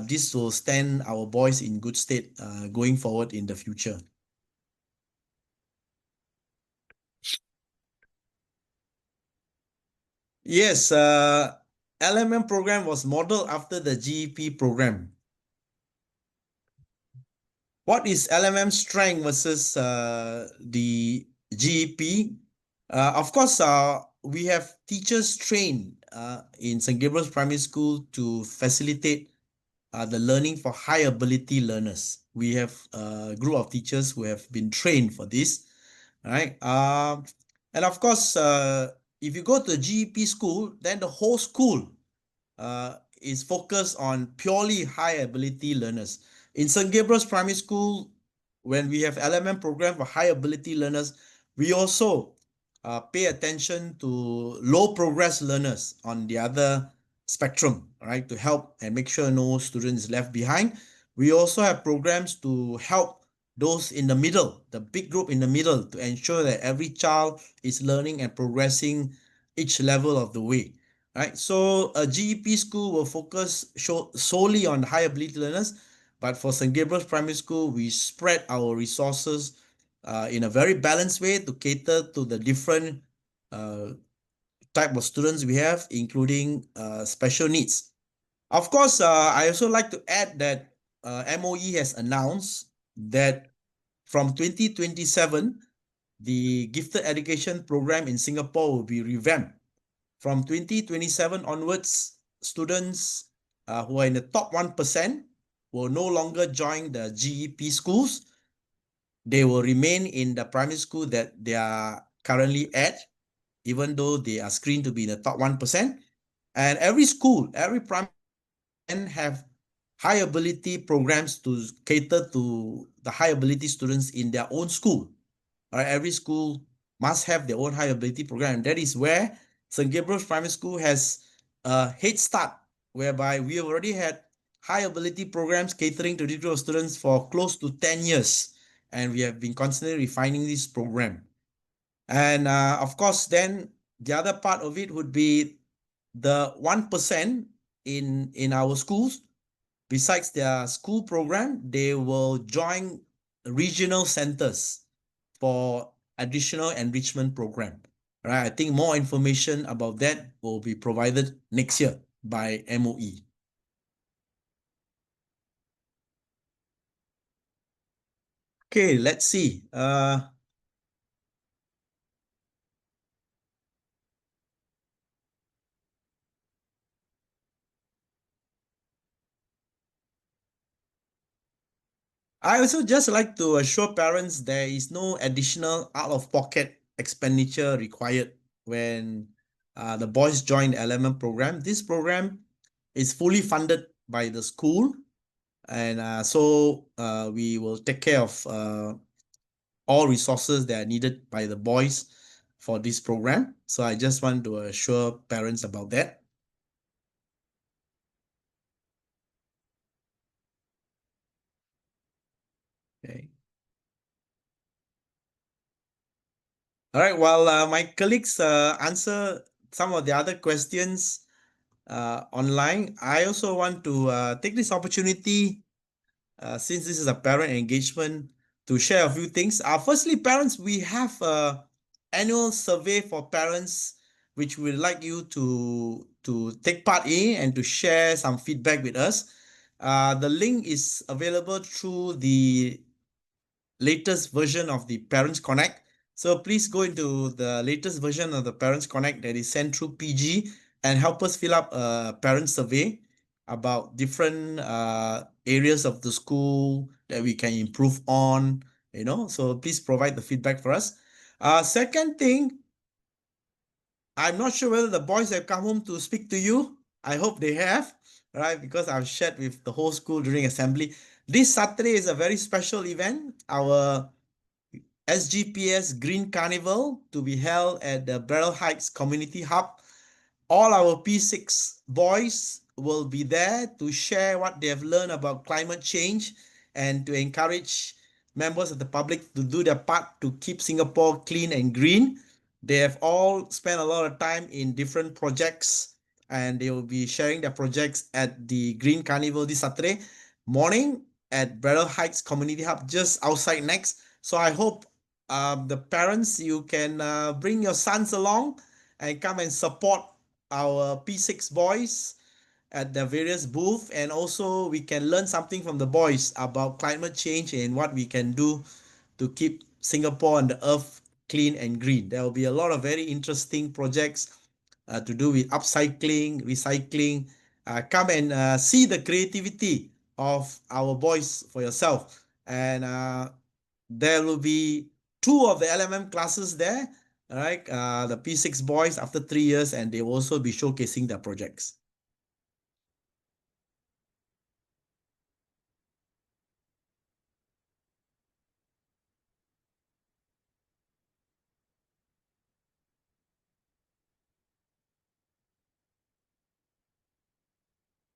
this will stand our boys in good state going forward in the future. Yes, LMM program was modeled after the GEP program. What is LMM strength versus the GEP? Of course, we have teachers trained in St. Gabriel's Primary School to facilitate the learning for high ability learners. We have a group of teachers who have been trained for this, right? And of course, if you go to a GEP school, then the whole school is focused on purely high ability learners. In St. Gabriel's Primary School, when we have LMM program for high ability learners, we also pay attention to low progress learners on the other spectrum, right? To help and make sure no student is left behind. We also have programs to help those in the middle, the big group in the middle, to ensure that every child is learning and progressing each level of the way. Right, so a GEP school will focus solely on high ability learners, but for St. Gabriel's Primary School, we spread our resources in a very balanced way to cater to the different uh, type of students we have, including special needs. Of course, I also like to add that MOE has announced that from 2027, the gifted education program in Singapore will be revamped. From 2027 onwards, students who are in the top 1% will no longer join the GEP schools. They will remain in the primary school that they are currently at, even though they are screened to be in the top 1%. And every school, every primary school will then have high ability programs to cater to the high ability students in their own school. All right, every school must have their own high ability program. And that is where St. Gabriel's Primary School has a head start, whereby we have already had high ability programs catering to this group of students for close to 10 years. And we have been constantly refining this program. And of course, then the other part of it would be the 1% in our schools. Besides their school program, they will join regional centers for additional enrichment program. Right? I think more information about that will be provided next year by MOE. Okay, let's see. I also just like to assure parents there is no additional out-of-pocket expenditure required when the boys join the LMM program. This program is fully funded by the school, and so we will take care of all resources that are needed by the boys for this program. So I just want to assure parents about that. Okay. All right. While my colleagues answer some of the other questions online, I also want to take this opportunity, since this is a parent engagement, to share a few things. Firstly, parents, we have a annual survey for parents, which we'd like you to take part in and to share some feedback with us. The link is available through the latest version of the Parents Connect. So please go into the latest version of the Parents Connect that is sent through PG and help us fill up a parent survey about different areas of the school that we can improve on, so please provide the feedback for us. Second thing, I'm not sure whether the boys have come home to speak to you. I hope they have, right? Because I've shared with the whole school during assembly. This Saturday is a very special event. Our SGPS Green Carnival to be held at the Barrel Heights Community Hub. All our P6 boys will be there to share what they have learned about climate change and to encourage members of the public to do their part to keep Singapore clean and green. They have all spent a lot of time in different projects and they will be sharing their projects at the Green Carnival this Saturday morning at Barrel Heights Community Hub just outside next. So I hope the parents, you can bring your sons along and come and support our P6 boys at the various booth, and also we can learn something from the boys about climate change and what we can do to keep Singapore and the earth clean and green. There will be a lot of very interesting projects to do with upcycling, recycling. Come and see the creativity of our boys for yourself. And there will be two of the LMM classes there, all right? The P6 boys after 3 years, and they will also be showcasing their projects.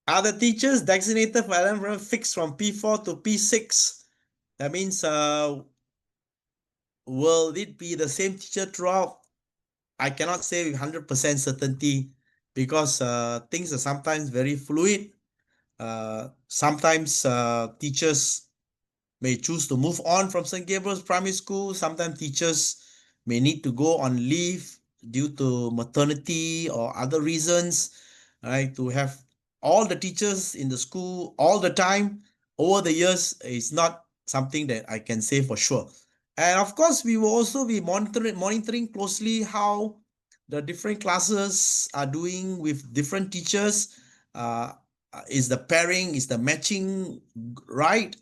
Are the teachers designated for LMM fixed from P4 to P6? That means will it be the same teacher throughout? I cannot say with 100% certainty because things are sometimes very fluid. Sometimes teachers may choose to move on from St. Gabriel's Primary School. Sometimes teachers may need to go on leave due to maternity or other reasons, right? To have all the teachers in the school all the time over the years is not something that I can say for sure. And of course, we will also be monitoring closely how the different classes are doing with different teachers. Is the pairing, is the matching right?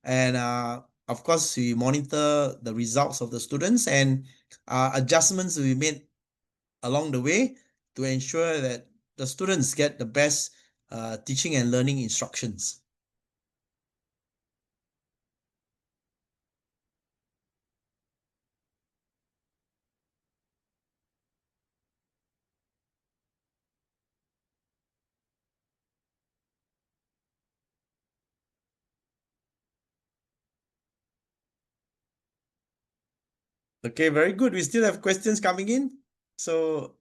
And of course, we monitor the results of the students, and adjustments will be made along the way to ensure that the students get the best teaching and learning instructions. Okay, very good. We still have questions coming in. So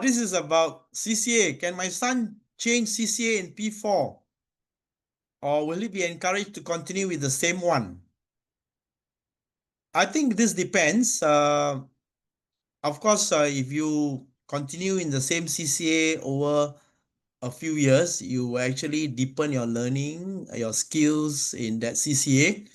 this is about CCA. Can my son change CCA in P4? Or will he be encouraged to continue with the same one? I think this depends. Of course, if you continue in the same CCA over a few years, you will actually deepen your learning, your skills in that CCA.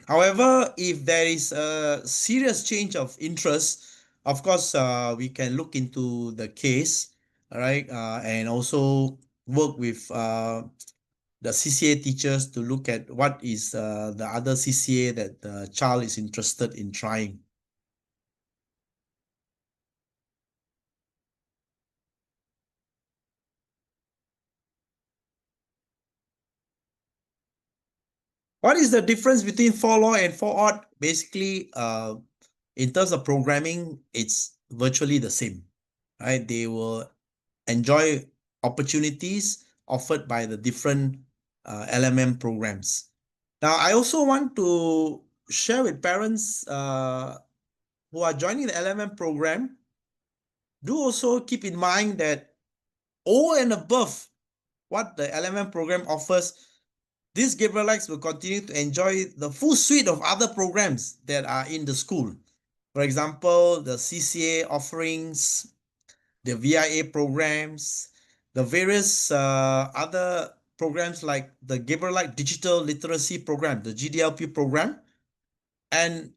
However, if there is a serious change of interest, of course, we can look into the case, all right, and also work with the CCA teachers to look at what is the other CCA that the child is interested in trying. What is the difference between for law and for odd? Basically, in terms of programming, it's virtually the same. right? They will enjoy opportunities offered by the different LMM programs. Now, I also want to share with parents who are joining the LMM program, do also keep in mind that over and above what the LMM program offers, these Gabrielites will continue to enjoy the full suite of other programs that are in the school. For example, the CCA offerings, the VIA programs, the various other programs like the Gabrielite Digital Literacy Program, the GDLP program. And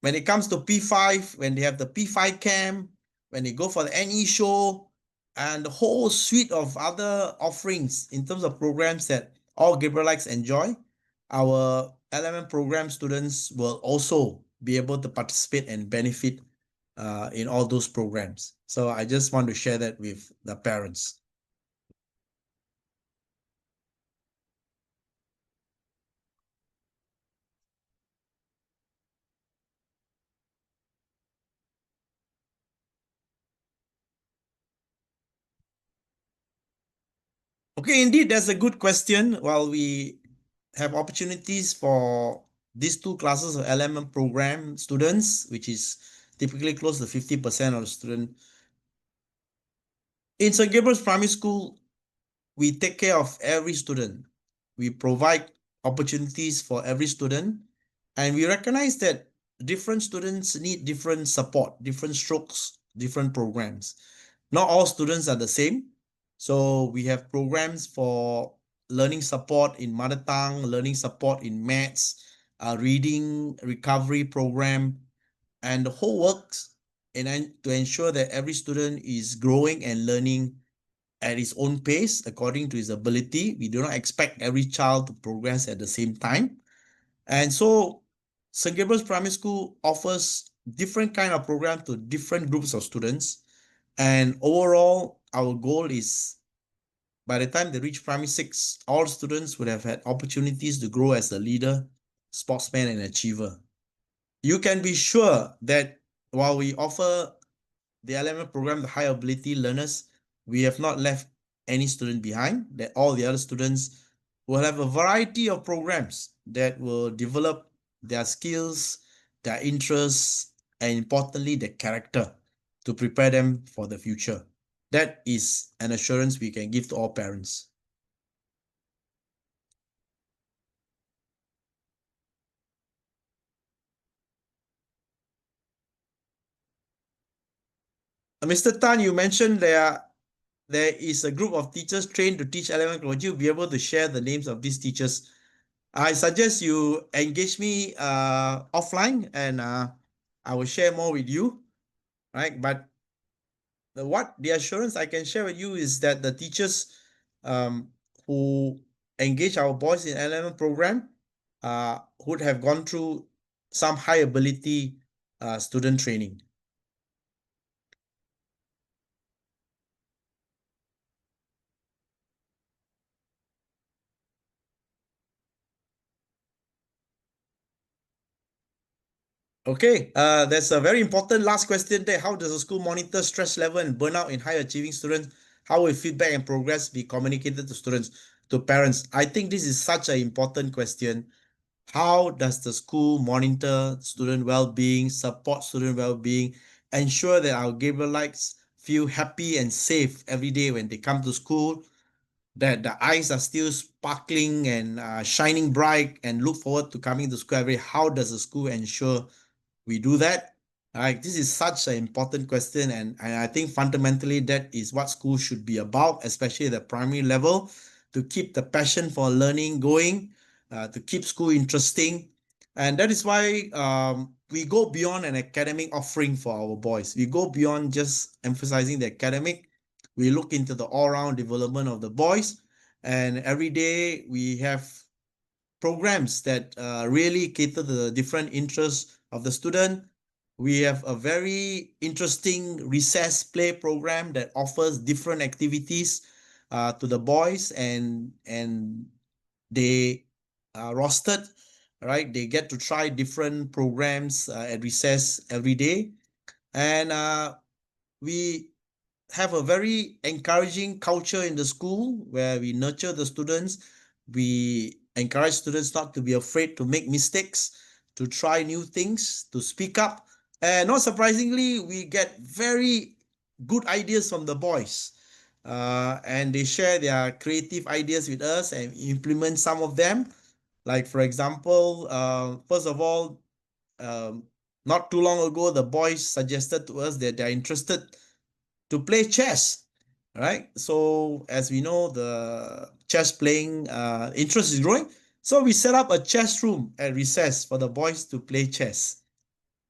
when it comes to P5, when they have the P5 camp, when they go for the NE show, and the whole suite of other offerings in terms of programs that all Gabrielites enjoy, our LMM program students will also be able to participate and benefit in all those programs. So I just want to share that with the parents. Okay, indeed, that's a good question. While we have opportunities for these two classes of LMM program students, which is typically close to 50% of the student. In St. Gabriel's Primary School, we take care of every student. We provide opportunities for every student, and we recognize that different students need different support, different strokes, different programs. Not all students are the same. So we have programs for learning support in mother tongue, learning support in maths, reading recovery program, and the whole works to ensure that every student is growing and learning at his own pace according to his ability. We do not expect every child to progress at the same time. And so St. Gabriel's Primary School offers different kind of program to different groups of students. And overall, our goal is by the time they reach primary 6, all students would have had opportunities to grow as a leader, sportsman, and achiever. You can be sure that while we offer the LMM program, the high ability learners, we have not left any student behind, that all the other students will have a variety of programs that will develop their skills, their interests, and importantly, their character to prepare them for the future. That is an assurance we can give to all parents. Mr. Tan, you mentioned there is a group of teachers trained to teach LMM. Would you be able to share the names of these teachers? I suggest you engage me offline, and I will share more with you, right? But what the assurance I can share with you is that the teachers who engage our boys in LMM program would have gone through some high ability student training. Okay, that's a very important last question there. How does the school monitor stress level and burnout in high achieving students? How will feedback and progress be communicated to students, to parents? I think this is such an important question. How does the school monitor student well-being, support student well-being, ensure that our Gabrielites feel happy and safe every day when they come to school, that the eyes are still sparkling and shining bright and look forward to coming to school every day? How does the school ensure we do that? Right, this is such an important question, and I think fundamentally that is what school should be about, especially the primary level, to keep the passion for learning going, to keep school interesting. And that is why we go beyond an academic offering for our boys. We go beyond just emphasizing the academic. We look into the all-round development of the boys, and every day we have programs that really cater to the different interests of the student. We have a very interesting recess play program that offers different activities to the boys, and they are rostered, right? They get to try different programs at recess every day, and we have a very encouraging culture in the school where we nurture the students. We encourage students not to be afraid to make mistakes, to try new things, to speak up. And not surprisingly, we get very good ideas from the boys. And they share their creative ideas with us and implement some of them. Like, for example, first of all, um, not too long ago, the boys suggested to us that they're interested to play chess, right? So as we know, the chess playing interest is growing. So we set up a chess room at recess for the boys to play chess.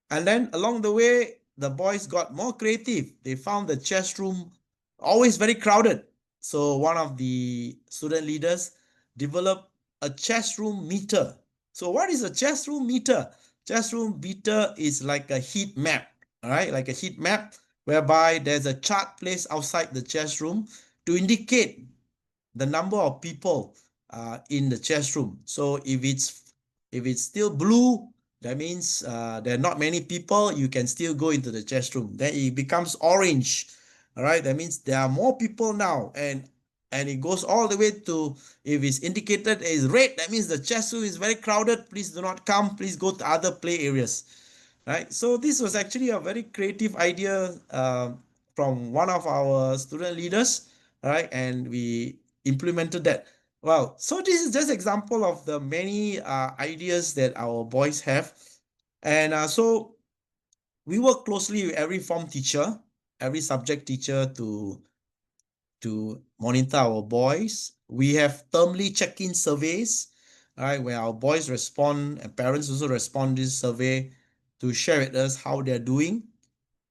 And then along the way, the boys got more creative. They found the chess room always very crowded. So one of the student leaders developed a chess room meter. So what is a chess room meter? Chess room meter is like a heat map, all right? Like a heat map whereby there's a chart placed outside the chess room to indicate the number of people in the chess room. So if it's still blue, that means there are not many people. You can still go into the chess room. Then it becomes orange. All right, that means there are more people now, and it goes all the way to, if it's indicated as red, that means the chess room is very crowded. Please do not come. Please go to other play areas. Right. So this was actually a very creative idea from one of our student leaders, right? And we implemented that. Wow. So this is just example of the many ideas that our boys have. And so we work closely with every form teacher, every subject teacher to monitor our boys. We have termly check-in surveys, all right, where our boys respond and parents also respond to this survey to share with us how they're doing.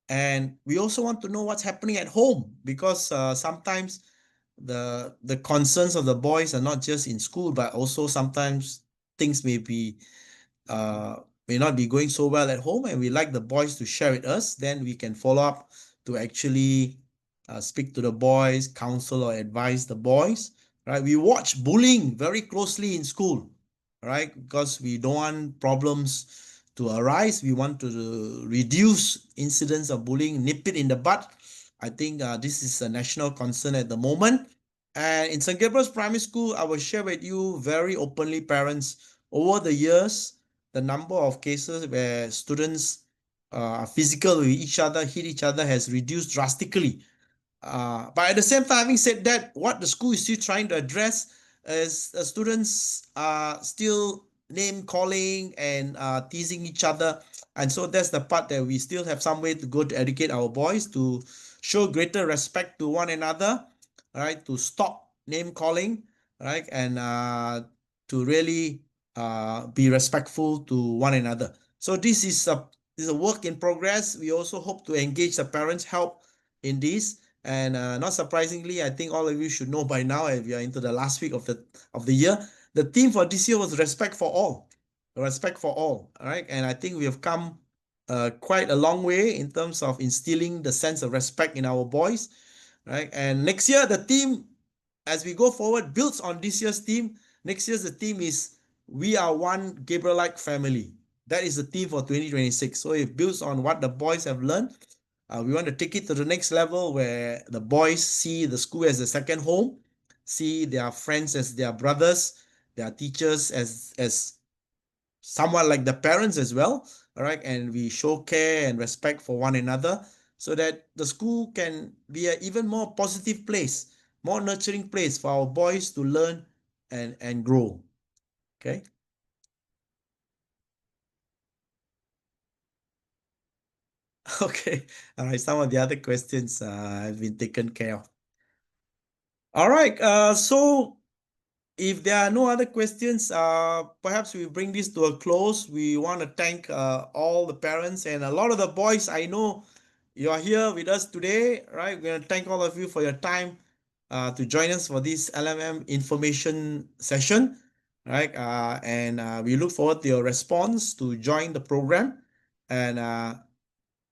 And we also want to know what's happening at home, because sometimes the concerns of the boys are not just in school, but also sometimes things uh, may not be going so well at home, and we like the boys to share with us. Then we can follow up to actually speak to the boys, counsel or advise the boys. Right? We watch bullying very closely in school, right? Because we don't want problems to arise. We want to reduce incidents of bullying, nip it in the bud. I think this is a national concern at the moment. And in St. Gabriel's Primary School, I will share with you very openly, parents, over the years, the number of cases where students are physical with each other, hit each other, has reduced drastically. But at the same time, having said that, what the school is still trying to address is students are still name calling and teasing each other. And so that's the part that we still have some way to go to educate our boys to show greater respect to one another, right? To stop name calling, right? And to really be respectful to one another. So this is a work in progress. We also hope to engage the parents' help in this. And not surprisingly, I think all of you should know by now, if we are into the last week of the year, the theme for this year was respect for all. Respect for all. All right. And I think we have come quite a long way in terms of instilling the sense of respect in our boys. Right. And next year, the theme, as we go forward, builds on this year's theme. Next year's the theme is "We Are One Gabrielite Family." That is the theme for 2026. So it builds on what the boys have learned. We want to take it to the next level where the boys see the school as a second home, see their friends as their brothers, their teachers as somewhat like the parents as well. All right, and we show care and respect for one another so that the school can be an even more positive place, more nurturing place for our boys to learn and grow. Okay. Okay. All right. Some of the other questions have been taken care of. All right. So if there are no other questions, perhaps we bring this to a close. We want to thank all the parents and a lot of the boys. I know you are here with us today, right? We're going to thank all of you for your time to join us for this LMM information session, right? And we look forward to your response to join the program. And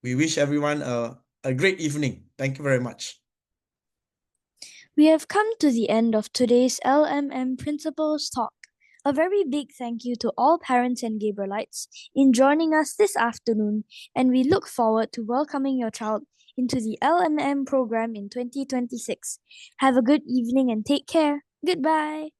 we wish everyone a great evening. Thank you very much. We have come to the end of today's LMM Principals Talk. A very big thank you to all parents and Gabrielites in joining us this afternoon, and we look forward to welcoming your child into the LMM program in 2026. Have a good evening and take care. Goodbye.